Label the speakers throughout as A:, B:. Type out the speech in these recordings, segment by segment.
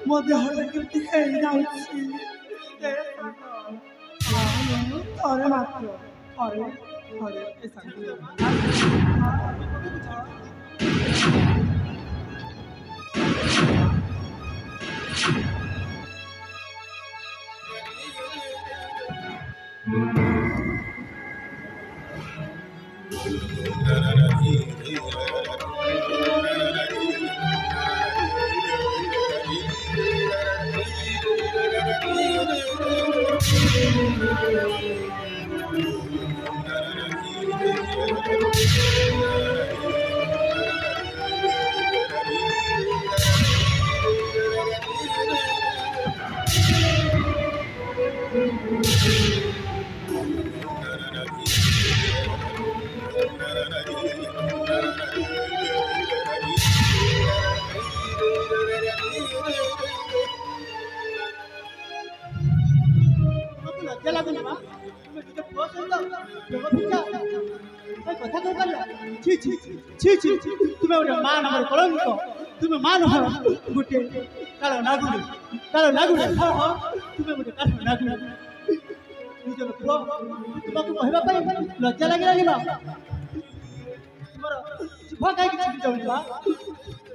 A: ମୋ ଦେହଟା କେମିତି ହେଇଯାଉଛି ଥରେ ମାତ୍ର ଥରେ ଥରେ ଏ ସାଙ୍ଗ तुम्हें गोटे माँ नंबर कलंक तुम्हें माँ नंबर गोटे काल नागुड़ी हाँ हाँ तुम्हें गोटे काल नागुड़ी निजर पुओ तुमको कहवाई लज्जा लगे तुम शुभ कहीं छिड़ी जाऊँ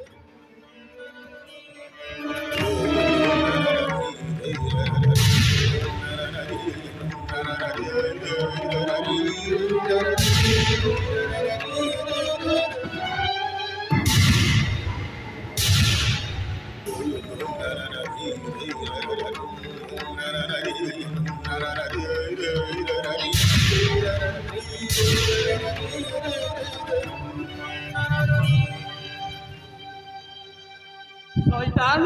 B: शैतान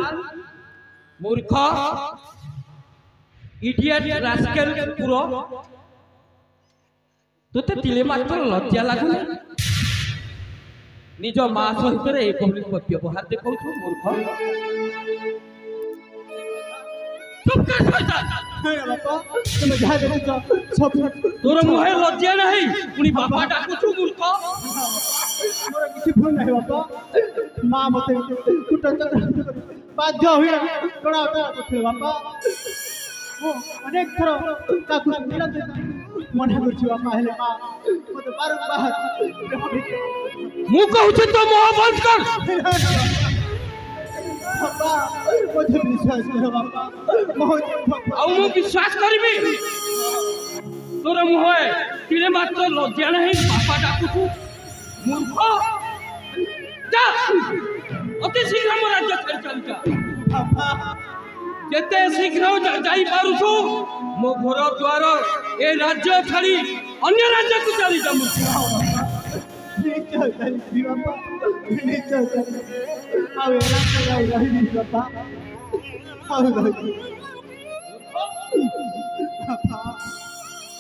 B: मूर्ख इडियट रास्केल पुरो तोते तिले मात्र लज्जा लागुनी निज माँ सहित व्यवहार देखा मूर्ख तोर मुहे लज्जा नहीं पुणी बापा डाकुछु मूर्ख
A: किसी भूल नहीं बापा माँ मत बाध्य हुई टणा करते बापा अनेक थर मना कर बापा हेले माँ मत बारंबार
B: मु कहूँ तो मोह बंद कर
A: बापा मुझे विश्वास करो बापा
B: मु विश्वास करी तोर मुहे तिले मात्र लज्जा नहीं बापा डाकुछु मूर्ख जा अति शीघ्र मो राज्य छाड़ी चली जा जेते शीघ्र जाई पारुछु मो घर द्वार ए राज्य छाड़ी अन्य राज्य को चली जा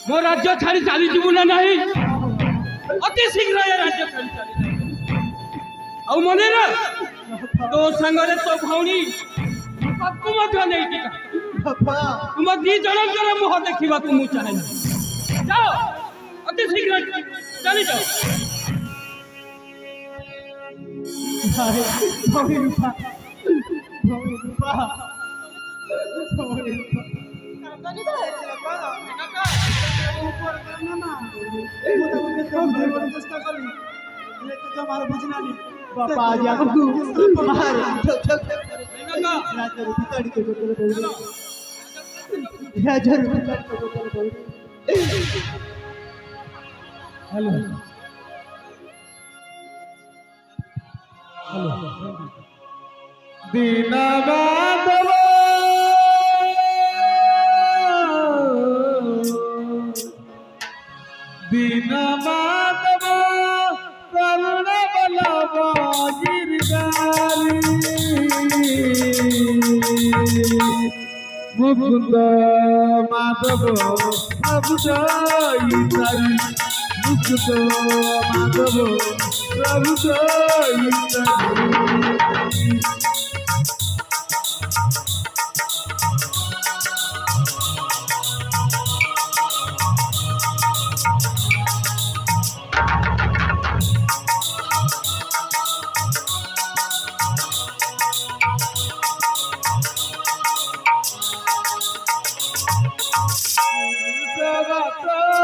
B: मो राज्य छाड़ी चली जीवु ना नहीं अति शीघ्र ये राज्य छाड़ी चली आ मने ना तो संगरे तो भौणी सबको मध्य नहीं टिका तुम दी जन मुह देखा मुझे चाहे जाओ अति शीघ्र चली जाओ
A: बापा आज हेलो दीना माधव दीना माधव करुण बलव गिरधारी मुकुंद माधव प्रभु जय तारी मुकुंद माधव प्रभु जय तारी
B: ରକ୍ତ